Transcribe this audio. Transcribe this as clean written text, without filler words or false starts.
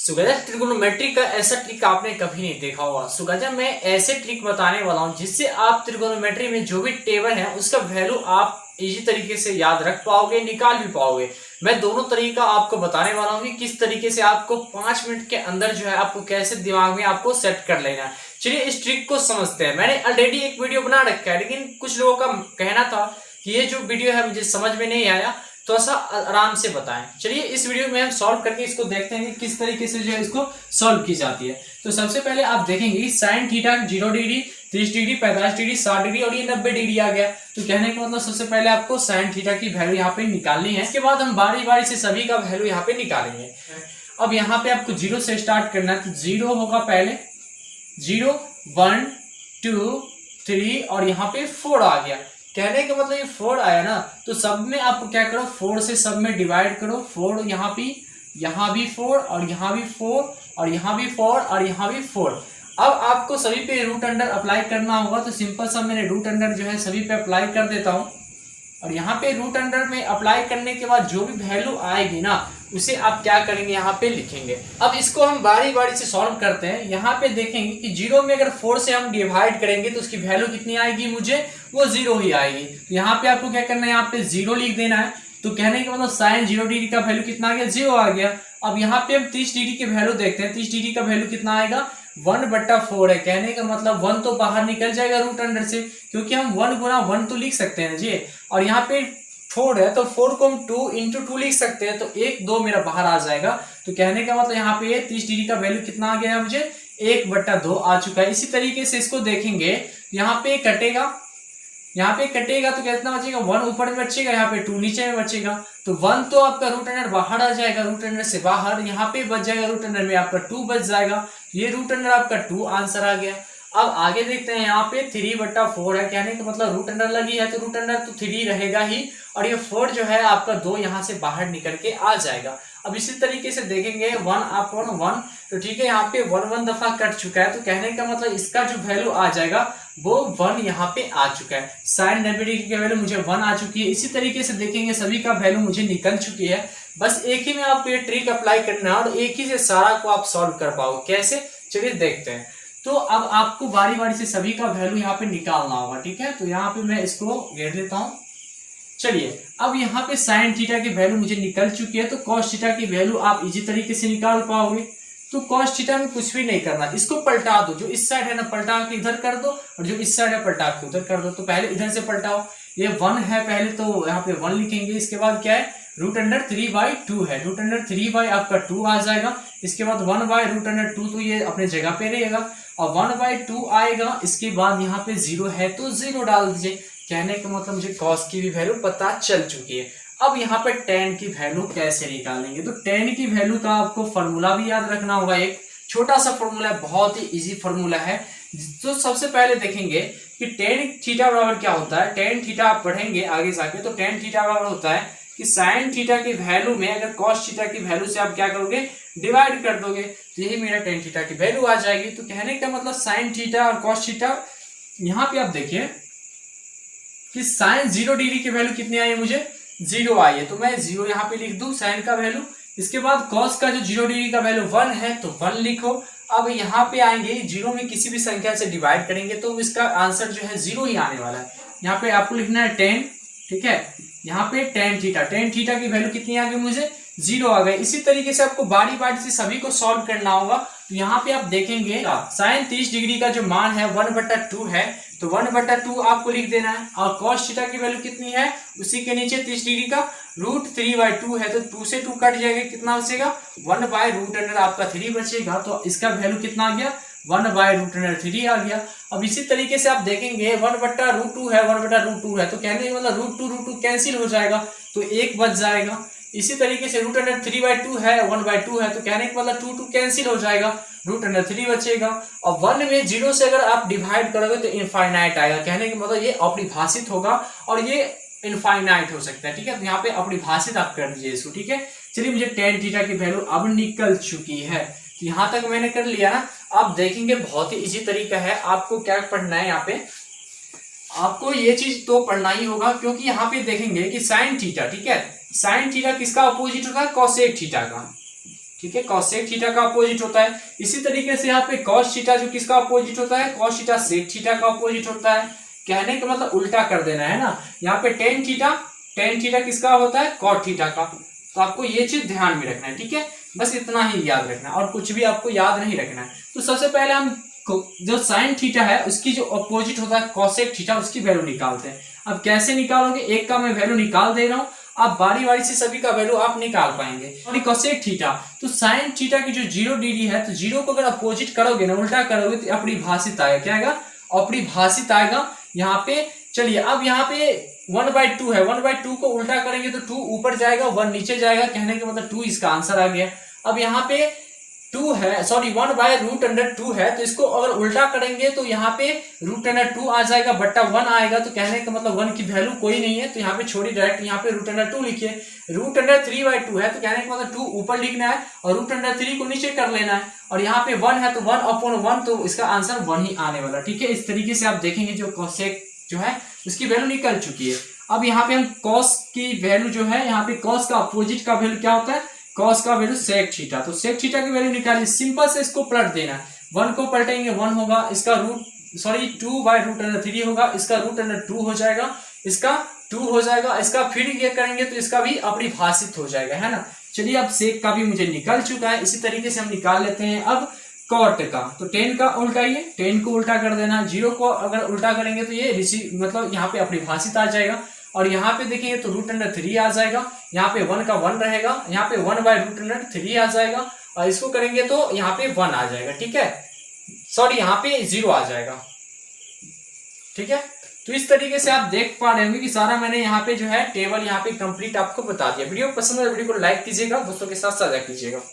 सुगजा त्रिगोनोमेट्री का ऐसा ट्रिक आपने कभी नहीं देखा होगा। सुगजा मैं ऐसे ट्रिक बताने वाला हूं जिससे आप त्रिगोनोमेट्री में जो भी टेबल है उसका वैल्यू आप इजी तरीके से याद रख पाओगे, निकाल भी पाओगे। मैं दोनों तरीका आपको बताने वाला हूँ कि किस तरीके से आपको 5 मिनट के अंदर जो है आपको कैसे दिमाग में आपको सेट कर लेना है। चलिए इस ट्रिक को समझते हैं। मैंने ऑलरेडी एक वीडियो बना रखा है, लेकिन कुछ लोगों का कहना था कि ये जो वीडियो है मुझे समझ में नहीं आया, थोड़ा सा आराम से बताएं। चलिए इस वीडियो में हम सॉल्व करके इसको देखते हैं कि किस तरीके से जो है इसको सॉल्व की जाती है। तो सबसे पहले आप देखेंगे sine theta 0 degree, 30 degree, 45 degree, 60 degree और ये 90 डिग्री आ गया। तो कहने का मतलब सबसे पहले आपको साइन थीटा की वैल्यू यहाँ पे निकालनी है। इसके बाद हम बारी बारी से सभी का वैल्यू यहाँ पे निकालेंगे। अब यहाँ पे आपको 0 से स्टार्ट करना है, तो 0 होगा पहले, 0 1 2 3 और यहाँ पे 4 आ गया। कहने का मतलब ये 4 आया ना, तो सब में आपको क्या करो, 4 से सब में डिवाइड करो। 4 यहाँ भी 4 और यहाँ भी 4 और यहाँ भी 4 और यहाँ भी 4। अब आपको सभी पे रूट अंडर अप्लाई करना होगा, तो सिंपल सा मैंने रूट अंडर जो है सभी पे अप्लाई कर देता हूँ। और यहाँ पे रूट अंडर में अप्लाई करने के बाद जो भी वैल्यू आएगी ना उसे आप क्या करेंगे, यहाँ पे लिखेंगे। अब इसको हम बारी बारी से सॉल्व करते हैं। यहाँ पे देखेंगे कि 0 में अगर 4 से हम डिवाइड करेंगे तो उसकी वैल्यू कितनी आएगी, मुझे वो 0 ही आएगी। तो यहाँ पे आपको क्या करना है, यहाँ पे 0 लिख देना है। तो कहने का मतलब साइन 0 डिग्री का वैल्यू कितना आ गया, 0 आ गया। अब यहाँ पे हम 30 डिग्री के वैल्यू देखते हैं। 30 डिग्री का वैल्यू कितना आएगा, 1/4 है। कहने का मतलब 1 तो बाहर निकल जाएगा रूट अंडर से, क्योंकि हम 1 गुना 1 तो लिख सकते हैं जी। और यहाँ पे 4 है तो 4 को हम 2 into 2 लिख सकते हैं, तो 1 2 मेरा बाहर आ जाएगा। तो कहने का मतलब यहाँ पे 30 डिग्री का वैल्यू कितना आ गया, मुझे 1/2 आ चुका है। इसी तरीके से इसको देखेंगे, यहाँ पे कटेगा, यहाँ पे कटेगा तो कितना बचेगा, 1 ऊपर में बचेगा, यहाँ पे 2 नीचे में बचेगा। तो 1 तो आपका रूट अंडर बाहर आ जाएगा, रूट अंडर से बाहर। यहाँ पे बच जाएगा रूट अंडर में आपका 2 बच जाएगा। ये रूट अंडर आपका 2 आंसर आ गया। अब आगे देखते हैं, यहाँ पे 3/4 है। कहने का मतलब रूट अंडर लगी है तो रूट अंडर तो 3 रहेगा ही, और ये 4 जो है आपका 2 यहाँ से बाहर निकल के आ जाएगा। अब इसी तरीके से देखेंगे 1/1, तो ठीक है, यहाँ पे 1 दफा कट चुका है। तो कहने का मतलब इसका जो वैल्यू आ जाएगा वो 1 यहाँ पे आ चुका है। साइन 90 डिग्री की वैल्यू मुझे 1 आ चुकी है। इसी तरीके से देखेंगे सभी का वैल्यू मुझे निकल चुकी है। बस एक ही में आपको ये ट्रिक अप्लाई करना है और एक ही से सारा को आप सॉल्व कर पाओगे। कैसे, चलिए देखते हैं। तो अब आपको बारी बारी से सभी का वैल्यू यहाँ पे निकालना होगा, ठीक है। तो यहाँ पे मैं इसको घेर देता हूँ। चलिए अब यहाँ पे साइन थीटा की वैल्यू मुझे निकल चुकी है, तो कॉस थीटा की वैल्यू आप इजी तरीके से निकाल पाओगे। तो कॉस थीटा में कुछ भी नहीं करना, इसको पलटा दो। जो इस साइड है ना पलटा के इधर कर दो, और जो इस साइड है पलटा के उधर कर दो। तो पहले इधर से पलटाओ, ये 1 है पहले, तो यहाँ पे 1 लिखेंगे। इसके बाद क्या है, रूट अंडर 3/2 है। रूट अंडर 3 आपका 2 आ जाएगा। इसके बाद 1/√2, तो ये अपने जगह पे रहेगा। और 1/2 आएगा। इसके बाद यहाँ पे 0 है तो 0 डाल दीजिए। कहने का मतलब मुझे कॉस की भी वैल्यू पता चल चुकी है। अब यहाँ पे टेन की वैल्यू कैसे निकालेंगे, तो टेन की वैल्यू का आपको फॉर्मूला भी याद रखना होगा। एक छोटा सा फॉर्मूला है, बहुत ही इजी फॉर्मूला है। तो सबसे पहले देखेंगे कि टेन थीटा बराबर क्या होता है। टेन थीटा आप पढ़ेंगे आगे जाके, तो टेन थीटा बराबर होता है कि साइन थीटा की वैल्यू में अगर कॉस थीटा की वैल्यू से आप क्या करोगे, डिवाइड कर दोगे, तो यही मेरा टेन थीटा की वैल्यू आ जाएगी। तो कहने का मतलब साइन थीटा और कॉस थीटा, यहाँ पे आप देखिए कि साइन 0 डिग्री की वैल्यू कितनी आई है, मुझे 0 आई है। तो मैं 0 यहाँ पे लिख दूं साइन का वैल्यू। इसके बाद कॉस का जो 0 डिग्री का वैल्यू 1 है तो 1 लिखो। अब यहाँ पे आएंगे, 0 में किसी भी संख्या से डिवाइड करेंगे तो इसका आंसर जो है 0 ही आने वाला है। यहाँ पे आपको लिखना है 10, ठीक है। यहाँ पे टेन थीटा की वैल्यू कितनी आ गई, मुझे 0 आ गई। इसी तरीके से आपको बारी बारी से सभी को सॉल्व करना होगा। तो यहाँ पे आप देखेंगे साइन 30 डिग्री का जो मान है 1/2 है, तो 1/2 आपको लिख देना है। और कॉस थीटा की वैल्यू कितनी है, उसी के नीचे 30 डिग्री का √3/2 है, तो 2 से 2 कट जाएगा, कितना बचेगा, 1/√3 आपका 3 बचेगा। तो इसका वैल्यू कितना आ गया, 1/√3 आ गया। अब इसी तरीके से आप देखेंगे 1/√2 है, 1/√2 है, तो कहने का मतलब √2 कैंसिल हो जाएगा, तो 1 बच जाएगा। इसी तरीके से √3/2 है, 1/2 है, तो कहने का मतलब 2 कैंसिल हो जाएगा, √3 बचेगा। और 1 में 0 से अगर आप डिवाइड करोगे तो इनफाइनाइट आएगा। कहने का मतलब ये अपरिभाषित होगा और ये इनफाइनाइट हो सकता है, ठीक है। तो यहाँ पे अपरिभाषित आप कर दीजिए इसको, ठीक है। चलिए मुझे टेन थीटा की वैल्यू अब निकल चुकी है। तो यहाँ तक मैंने कर लिया ना। आप देखेंगे बहुत ही इजी तरीका है। आपको क्या पढ़ना है, यहाँ पे आपको ये चीज तो पढ़ना ही होगा, क्योंकि यहाँ पे देखेंगे कि साइन थीटा, ठीक है, साइन थीटा किसका अपोजिट होता है, कॉसेक थीटा का। ठीक है, cosec थीटा का अपोजिट होता है। इसी तरीके से यहाँ पे cos थीटा जो किसका अपोजिट होता है, cos थीटा sec थीटा का अपोजिट होता है। कहने का मतलब उल्टा कर देना है ना। यहाँ पे tan थीटा किसका होता है, cot थीटा का। तो आपको ये चीज ध्यान में रखना है, ठीक है, बस इतना ही याद रखना है और कुछ भी आपको याद नहीं रखना है। तो सबसे पहले हम जो साइन थीटा है उसकी जो अपोजिट होता है cosec थीटा, उसकी वैल्यू निकालते हैं। अब कैसे निकालोगे, एक का मैं वैल्यू निकाल दे रहा हूँ, आप बारी बारी से सभी का वैल्यू आप निकाल पाएंगे। और cosec थीटा, तो साइन थीटा की जो 0 डिग्री है, तो 0 को अगर अपोजिट करोगे ना, उल्टा करोगे तो अपरिभाषित आएगा। क्या आएगा, अपरिभाषित आएगा यहाँ पे। चलिए अब यहाँ पे 1/2 है, 1/2 को उल्टा करेंगे तो 2 ऊपर जाएगा, 1 नीचे जाएगा। कहने का मतलब 2 इसका आंसर आ गया। अब यहाँ पे 2 है, सॉरी 1/√2 है, तो इसको अगर उल्टा करेंगे तो यहाँ पे √2 आ जाएगा बट्टा 1 आएगा। तो कहने का मतलब 1 की वैल्यू कोई नहीं है, तो यहाँ पे छोड़ी, डायरेक्ट यहाँ पे √2 लिखिए। √3/2 है, तो कहने का मतलब 2 ऊपर लिखना है और √3 को नीचे कर लेना है। और यहाँ पे 1 है तो 1/1, तो इसका आंसर 1 ही आने वाला। ठीक है, इस तरीके से आप देखेंगे जो cosec जो है उसकी वैल्यू निकल चुकी है। अब यहाँ पे हम cos की वैल्यू जो है, यहाँ पे cos का अपोजिट का वैल्यू क्या होता है, cos का वैल्यू sec थीटा। तो sec थीटा की वैल्यू निकालिए, सिंपल से इसको पलट देना है। 1 को पलटेंगे 1 होगा, इसका 2/√3 होगा, इसका √2 हो जाएगा, इसका 2 हो जाएगा, इसका फिर ये करेंगे तो इसका भी अपरिभाषित हो जाएगा, है ना। चलिए अब sec का भी मुझे निकल चुका है, इसी तरीके से हम निकाल लेते हैं अब cot का। तो 10 का उल्टाइए, 10 को उल्टा कर देना, 0 को अगर उल्टा करेंगे तो ये मतलब यहाँ पे अपरिभाषित आ जाएगा। और यहाँ पे देखेंगे तो √3 आ जाएगा, यहाँ पे 1 का 1 रहेगा, यहाँ पे 1/√3 आ जाएगा, और इसको करेंगे तो यहाँ पे 1 आ जाएगा। ठीक है, सॉरी यहाँ पे 0 आ जाएगा। ठीक है, तो इस तरीके से आप देख पा रहे होंगे कि सारा मैंने यहाँ पे जो है टेबल यहाँ पे कंप्लीट आपको बता दिया। वीडियो पसंद है, वीडियो को लाइक कीजिएगा, दोस्तों के साथ साझा कीजिएगा।